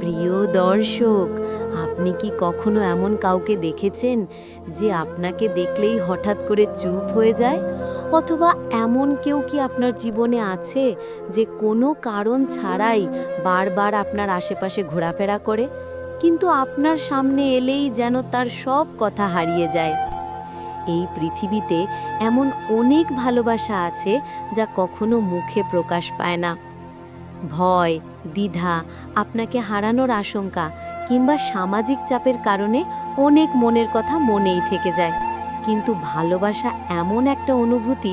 প্রিয় দর্শক, আপনি কি কখনো এমন কাউকে দেখেছেন যে আপনাকে দেখলেই হঠাৎ করে চুপ হয়ে যায়? অথবা এমন কেউ কি আপনার জীবনে আছে যে কোনো কারণ ছাড়াই বারবার আপনার আশেপাশে ঘোরাফেরা করে, কিন্তু আপনার সামনে এলেই যেন তার সব কথা হারিয়ে যায়? এই পৃথিবীতে এমন অনেক ভালোবাসা আছে যা কখনো মুখে প্রকাশ পায় না। ভয়, দ্বিধা, আপনাকে হারানোর আশঙ্কা কিংবা সামাজিক চাপের কারণে অনেক মনের কথা মনেই থেকে যায়। কিন্তু ভালোবাসা এমন একটা অনুভূতি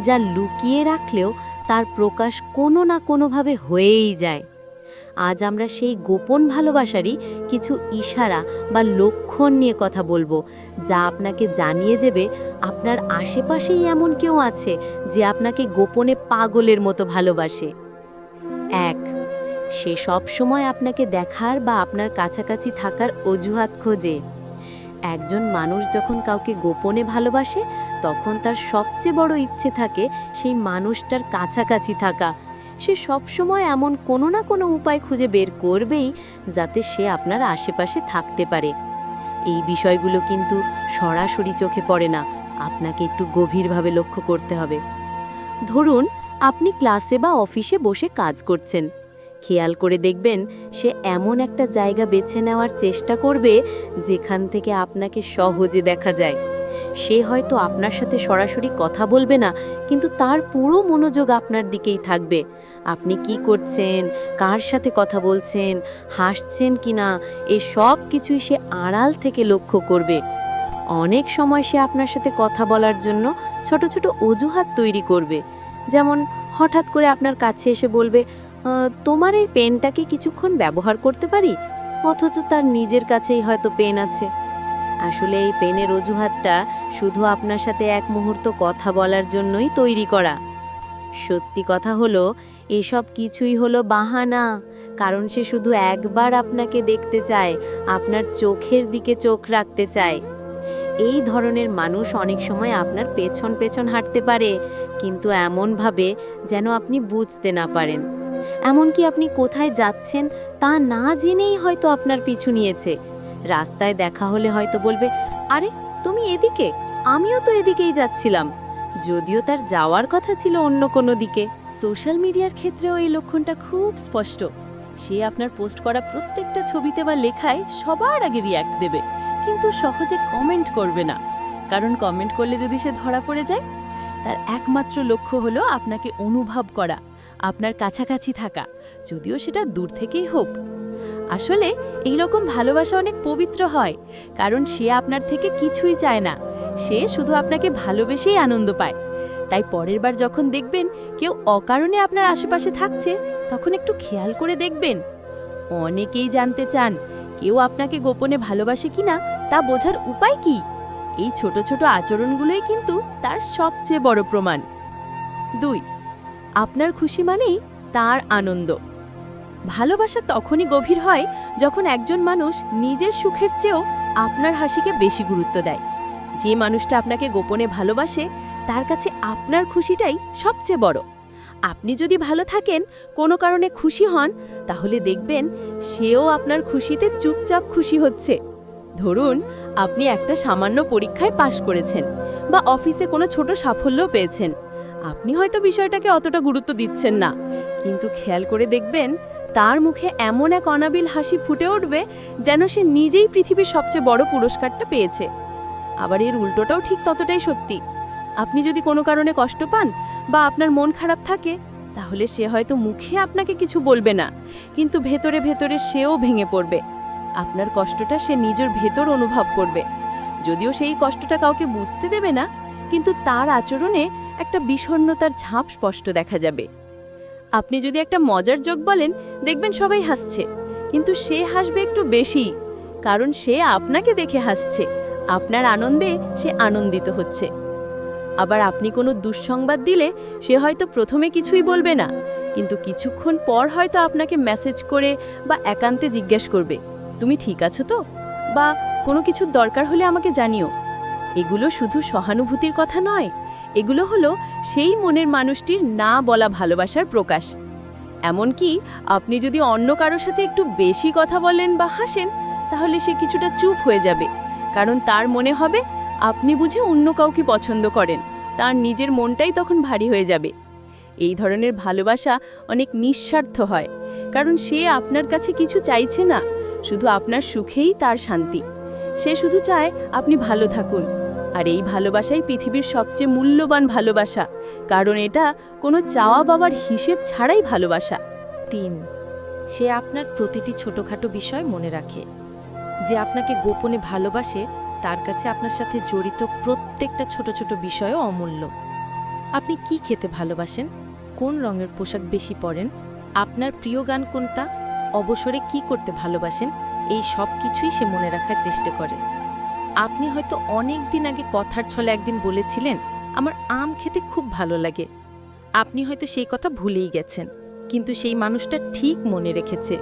যা লুকিয়ে রাখলেও তার প্রকাশ কোনো না কোনোভাবে হয়েই যায়। আজ আমরা সেই গোপন ভালোবাসারই কিছু ইশারা বা লক্ষণ নিয়ে কথা বলবো, যা আপনাকে জানিয়ে দেবে আপনার আশেপাশেই এমন কেউ আছে যে আপনাকে গোপনে পাগলের মতো ভালোবাসে। ১. সে সব সময় আপনাকে দেখার বা আপনার কাছাকাছি থাকার অজুহাত খোঁজে। একজন মানুষ যখন কাউকে গোপনে ভালোবাসে, তখন তার সবচেয়ে বড় ইচ্ছে থাকে সেই মানুষটার কাছাকাছি থাকা। সে সব সময় এমন কোনো না কোনো উপায় খুঁজে বের করবেই যাতে সে আপনার আশেপাশে থাকতে পারে। এই বিষয়গুলো কিন্তু সরাসরি চোখে পড়ে না, আপনাকে একটু গভীরভাবে লক্ষ্য করতে হবে। ধরুন, আপনি ক্লাসে বা অফিসে বসে কাজ করছেন। খেয়াল করে দেখবেন সে এমন একটা জায়গা বেছে নেওয়ার চেষ্টা করবে যেখান থেকে আপনাকে সহজে দেখা যায়। সে হয়তো আপনার সাথে সরাসরি কথা বলবে না, কিন্তু তার পুরো মনোযোগ আপনার দিকেই থাকবে। আপনি কি করছেন, কার সাথে কথা বলছেন, হাসছেন কিনা, এই সব কিছুই সে আড়াল থেকে লক্ষ্য করবে। অনেক সময় সে আপনার সাথে কথা বলার জন্য ছোট ছোট অজুহাত তৈরি করবে। যেমন হঠাৎ করে আপনার কাছে এসে বলবে, তোমার এই পেনটা কি কিছুক্ষণ ব্যবহার করতে পারি? অথচ তার নিজের কাছেই হয়তো পেন আছে। আসলে এই পেনের অজুহাতটা শুধু আপনার সাথে এক মুহূর্ত কথা বলার জন্যই তৈরি করা। সত্যি কথা হলো, এসব কিছুই হলো বাহানা, কারণ সে শুধু একবার আপনাকে দেখতে চায়, আপনার চোখের দিকে চোখ রাখতে চায়। এই ধরনের মানুষ অনেক সময় আপনার পেছন পেছন হাঁটতে পারে, কিন্তু এমনভাবে যেন আপনি বুঝতে না পারেন। এমনকি আপনি কোথায় যাচ্ছেন তা না জেনেই হয়তো আপনার পিছু নিয়েছে। রাস্তায় দেখা হলে হয়তো বলবে, আরে তুমি এদিকে, আমিও তো এদিকেই যাচ্ছিলাম, যদিও তার যাওয়ার কথা ছিল অন্য কোনো দিকে। সোশ্যাল মিডিয়ার ক্ষেত্রেও এই লক্ষণটা খুব স্পষ্ট। সে আপনার পোস্ট করা প্রত্যেকটা ছবিতে বা লেখায় সবার আগে রিয়্যাক্ট দেবে, কিন্তু সহজে কমেন্ট করবে না। কারণ কমেন্ট করলে যদি সে ধরা পড়ে যায়, তার একমাত্র লক্ষ্য হলো আপনাকে অনুভব করা, আপনার কাছাকাছি থাকা, যদিও সেটা দূর থেকেই হোক। আসলে এই রকম ভালোবাসা অনেক পবিত্র হয়, কারণ সে আপনার থেকে কিছুই চায় না, সে শুধু আপনাকে ভালোবেসেই আনন্দ পায়। তাই পরের বার যখন দেখবেন কেউ অকারণে আপনার আশেপাশে থাকছে, তখন একটু খেয়াল করে দেখবেন। অনেকেই জানতে চান কেউ আপনাকে গোপনে ভালোবাসে কিনা তা বোঝার উপায় কি। এই ছোট ছোট আচরণগুলোই কিন্তু তার সবচেয়ে বড় প্রমাণ। ২. আপনার খুশি মানেই তার আনন্দ। ভালোবাসা তখনই গভীর হয় যখন একজন মানুষ নিজের সুখের চেয়েও আপনার হাসিকে বেশি গুরুত্ব দেয়। যে মানুষটা আপনাকে গোপনে ভালোবাসে, তার কাছে আপনার খুশিটাই সবচেয়ে বড়। আপনি যদি ভালো থাকেন, কোনো কারণে খুশি হন, তাহলে দেখবেন সেও আপনার খুশিতে চুপচাপ খুশি হচ্ছে। ধরুন, আপনি একটা সামান্য পরীক্ষায় পাশ করেছেন বা অফিসে কোনো ছোট সাফল্য পেয়েছেন। আপনি হয়তো বিষয়টাকে অতটা গুরুত্ব দিচ্ছেন না, কিন্তু খেয়াল করে দেখবেন তার মুখে এমন এক অনাবিল হাসি ফুটে উঠবে যেন সে নিজেই পৃথিবীর সবচেয়ে বড় পুরস্কারটা পেয়েছে। আবার এর উল্টোটাও ঠিক ততটাই সত্যি। আপনি যদি কোনো কারণে কষ্ট পান বা আপনার মন খারাপ থাকে, তাহলে সে হয়তো মুখে আপনাকে কিছু বলবে না, কিন্তু ভেতরে ভেতরে সেও ভেঙে পড়বে। আপনার কষ্টটা সে নিজের ভেতর অনুভব করবে, যদিও সেই কষ্টটা কাউকে বুঝতে দেবে না, কিন্তু তার আচরণে একটা বিষণ্ণতার ছাপ স্পষ্ট দেখা যাবে। আপনি যদি একটা মজার জোক বলেন, দেখবেন সবাই হাসছে, কিন্তু সে হাসবে একটু বেশি, কারণ সে আপনাকে দেখে হাসছে, আপনার আনন্দে সে আনন্দিত হচ্ছে। আবার আপনি কোনো দুঃসংবাদ দিলে সে হয়তো প্রথমে কিছুই বলবে না, কিন্তু কিছুক্ষণ পর হয়তো আপনাকে মেসেজ করে বা একান্তে জিজ্ঞেস করবে, তুমি ঠিক আছো তো, বা কোনো কিছুর দরকার হলে আমাকে জানিও। এগুলো শুধু সহানুভূতির কথা নয়, এগুলো হলো সেই মনের মানুষটির না বলা ভালোবাসার প্রকাশ। এমনকি আপনি যদি অন্য কারোর সাথে একটু বেশি কথা বলেন বা হাসেন, তাহলে সে কিছুটা চুপ হয়ে যাবে, কারণ তার মনে হবে আপনি বুঝে অন্য কাউকে পছন্দ করেন। তার নিজের মনটাই তখন ভারী হয়ে যাবে। এই ধরনের ভালোবাসা অনেক নিঃস্বার্থ হয়, কারণ সে আপনার কাছে কিছু চাইছে না, শুধু আপনার সুখেই তার শান্তি। সে শুধু চায় আপনি ভালো থাকুন। আর এই ভালোবাসাই পৃথিবীর সবচেয়ে মূল্যবান ভালোবাসা, কারণ এটা কোনো চাওয়া পাওয়ার হিসেব ছাড়াই ভালোবাসা। 3, সে আপনার প্রতিটি ছোটখাটো বিষয় মনে রাখে। যে আপনাকে গোপনে ভালোবাসে তার কাছে আপনার সাথে জড়িত প্রত্যেকটা ছোট ছোট বিষয়ও অমূল্য। আপনি কি খেতে ভালোবাসেন, কোন রঙের পোশাক বেশি পরেন, আপনার প্রিয় গান কোনটা, অবসরে কি করতে ভালোবাসেন, এই সব কিছুই সে মনে রাখার চেষ্টা করে। আপনি হয়তো অনেক দিন আগে কথার ছলে একদিন বলেছিলেন, আমার আম খেতে খুব ভালো লাগে। আপনি হয়তো সেই কথা ভুলেই গেছেন, কিন্তু সেই মানুষটা ঠিক মনে রেখেছে।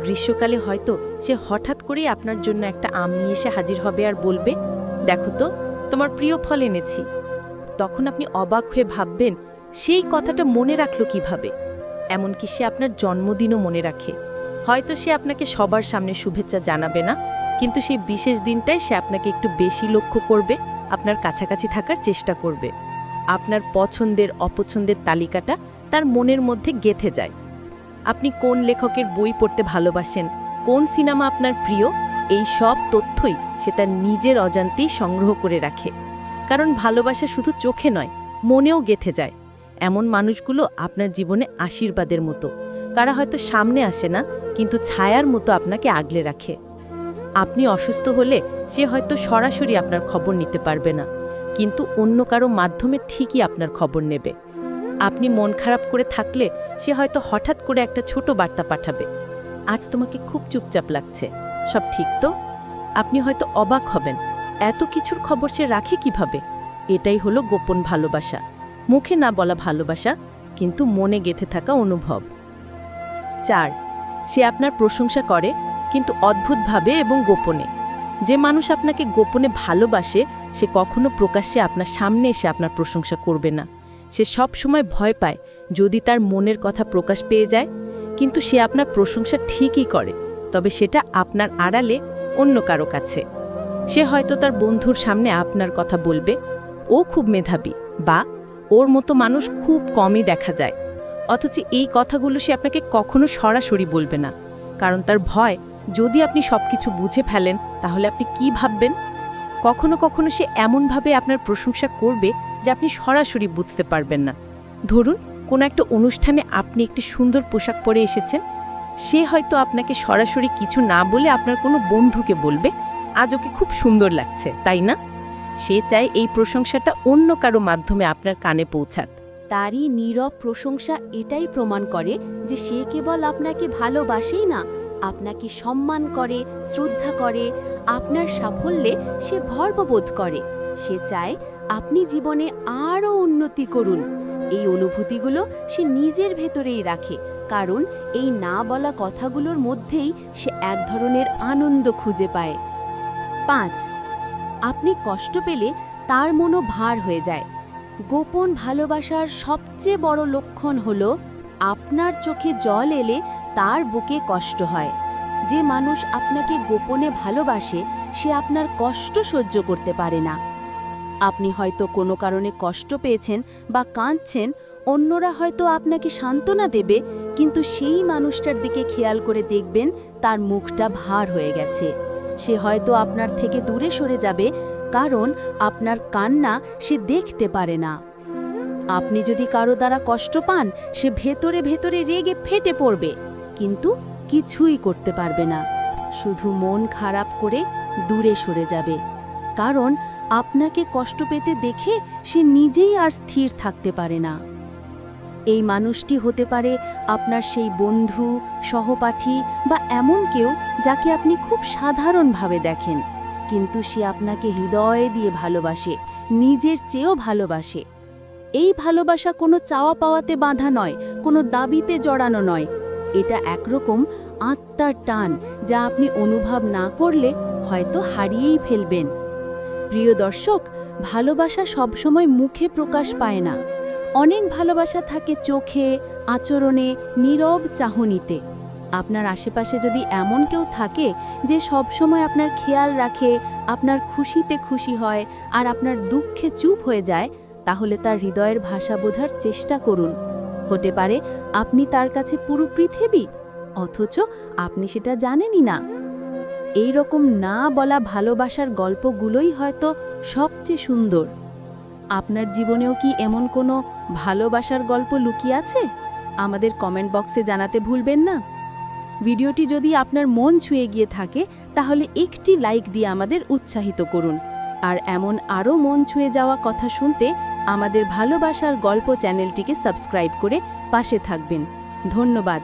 গ্রীষ্মকালে হয়তো সে হঠাৎ করেই আপনার জন্য একটা আম নিয়ে এসে হাজির হবে আর বলবে, দেখো তো তোমার প্রিয় ফল এনেছি। তখন আপনি অবাক হয়ে ভাববেন, সেই কথাটা মনে রাখলো কিভাবে। এমনকি সে আপনার জন্মদিনও মনে রাখে। হয়তো সে আপনাকে সবার সামনে শুভেচ্ছা জানাবে না, কিন্তু সেই বিশেষ দিনটায় সে আপনাকে একটু বেশি লক্ষ্য করবে, আপনার কাছাকাছি থাকার চেষ্টা করবে। আপনার পছন্দের অপছন্দের তালিকাটা তার মনের মধ্যে গেঁথে যায়। আপনি কোন লেখকের বই পড়তে ভালোবাসেন, কোন সিনেমা আপনার প্রিয়, এই সব তথ্যই সে তার নিজের অজান্তেই সংগ্রহ করে রাখে। কারণ ভালোবাসা শুধু চোখে নয়, মনেও গেঁথে যায়। এমন মানুষগুলো আপনার জীবনে আশীর্বাদের মতো। কারা হয়তো সামনে আসে না, কিন্তু ছায়ার মতো আপনাকে আগলে রাখে। আপনি অসুস্থ হলে সে হয়তো সরাসরি আপনার খবর নিতে পারবে না, কিন্তু অন্য কারো মাধ্যমে ঠিকই আপনার খবর নেবে। আপনি মন খারাপ করে থাকলে সে হয়তো হঠাৎ করে একটা ছোট বার্তা পাঠাবে, আজ তোমাকে খুব চুপচাপ লাগছে, সব ঠিক তো? আপনি হয়তো অবাক হবেন, এত কিছুর খবর সে রাখে কিভাবে। এটাই হলো গোপন ভালোবাসা, মুখে না বলা ভালোবাসা, কিন্তু মনে গেঁথে থাকা অনুভব। 4, সে আপনার প্রশংসা করে, কিন্তু অদ্ভুতভাবে এবং গোপনে। যে মানুষ আপনাকে গোপনে ভালোবাসে সে কখনো প্রকাশ্যে আপনার সামনে এসে আপনার প্রশংসা করবে না। সে সব সময় ভয় পায় যদি তার মনের কথা প্রকাশ পেয়ে যায়, কিন্তু সে আপনার প্রশংসা ঠিকই করে, তবে সেটা আপনার আড়ালে অন্য কারো কাছে। সে হয়তো তার বন্ধুর সামনে আপনার কথা বলবে, ও খুব মেধাবী, বা ওর মতো মানুষ খুব কমই দেখা যায়। অথচ এই কথাগুলো সে আপনাকে কখনো সরাসরি বলবে না, কারণ তার ভয় যদি আপনি সবকিছু বুঝে ফেলেন তাহলে আপনি কি ভাববেন। কখনো কখনো সে এমনভাবে আপনার প্রশংসা করবে যে আপনি সরাসরি বুঝতে পারবেন না। ধরুন কোনো একটা অনুষ্ঠানে আপনি একটি সুন্দর পোশাক পরে এসেছেন, সে হয়তো আপনাকে সরাসরি কিছু না বলে আপনার কোনো বন্ধুকে বলবে, আজ ওকে খুব সুন্দর লাগছে, তাই না? সে চায় এই প্রশংসাটা অন্য কারো মাধ্যমে আপনার কানে পৌঁছাক। তারই নীরব প্রশংসা এটাই প্রমাণ করে যে সে কেবল আপনাকে ভালোবাসেই না, আপনাকে সম্মান করে, শ্রদ্ধা করে, আপনার সাফল্যে সে গর্ববোধ করে। সে চায় আপনি জীবনে আরও উন্নতি করুন। এই অনুভূতিগুলো সে নিজের ভেতরেই রাখে, কারণ এই না বলা কথাগুলোর মধ্যেই সে এক ধরনের আনন্দ খুঁজে পায়। 5, আপনি কষ্ট পেলে তার মনও ভার হয়ে যায়। গোপন ভালোবাসার সবচেয়ে বড় লক্ষণ হলো আপনার চোখে জল এলে তার বুকে কষ্ট হয়। যে মানুষ আপনাকে গোপনে ভালোবাসে সে আপনার কষ্ট সহ্য করতে পারে না। আপনি হয়তো কোনো কারণে কষ্ট পেয়েছেন বা কাঁদছেন, অন্যরা হয়তো আপনাকে সান্ত্বনা দেবে, কিন্তু সেই মানুষটার দিকে খেয়াল করে দেখবেন তার মুখটা ভার হয়ে গেছে। সে হয়তো আপনার থেকে দূরে সরে যাবে, কারণ আপনার কান্না সে দেখতে পারে না। আপনি যদি কারো দ্বারা কষ্ট পান, সে ভেতরে ভেতরে রেগে ফেটে পড়বে, কিন্তু কিছুই করতে পারবে না, শুধু মন খারাপ করে দূরে সরে যাবে। কারণ আপনাকে কষ্ট পেতে দেখে সে নিজেই আর স্থির থাকতে পারে না। এই মানুষটি হতে পারে আপনার সেই বন্ধু, সহপাঠী বা এমন কেউ যাকে আপনি খুব সাধারণভাবে দেখেন, কিন্তু সে আপনাকে হৃদয় দিয়ে ভালোবাসে, নিজের চেয়েও ভালোবাসে। এই ভালোবাসা কোনো চাওয়া পাওয়াতে বাঁধা নয়, কোনো দাবিতে জড়ানো নয়। এটা একরকম আত্মার টান, যা আপনি অনুভব না করলে হয়তো হারিয়েই ফেলবেন। প্রিয় দর্শক, ভালোবাসা সবসময় মুখে প্রকাশ পায় না। অনেক ভালোবাসা থাকে চোখে, আচরণে, নীরব চাহনিতে। আপনার আশেপাশে যদি এমন কেউ থাকে যে সবসময় আপনার খেয়াল রাখে, আপনার খুশিতে খুশি হয় আর আপনার দুঃখে চুপ হয়ে যায়, তাহলে তার হৃদয়ের ভাষা বোঝার চেষ্টা করুন। হতে পারে আপনি তার কাছে পুরো পৃথিবী, অথচ আপনি সেটা জানেনই না। এই রকম না বলা ভালোবাসার গল্পগুলোই হয়তো সবচেয়ে সুন্দর। আপনার জীবনেও কি এমন কোনো ভালোবাসার গল্প লুকিয়ে আছে? আমাদের কমেন্ট বক্সে জানাতে ভুলবেন না। ভিডিওটি যদি আপনার মন ছুঁয়ে গিয়ে থাকে তাহলে একটি লাইক দিয়ে আমাদের উৎসাহিত করুন। আর এমন আরও মন ছুঁয়ে যাওয়া কথা শুনতে আমাদের ভালোবাসার গল্প চ্যানেলটিকে সাবস্ক্রাইব করে পাশে থাকবেন। ধন্যবাদ।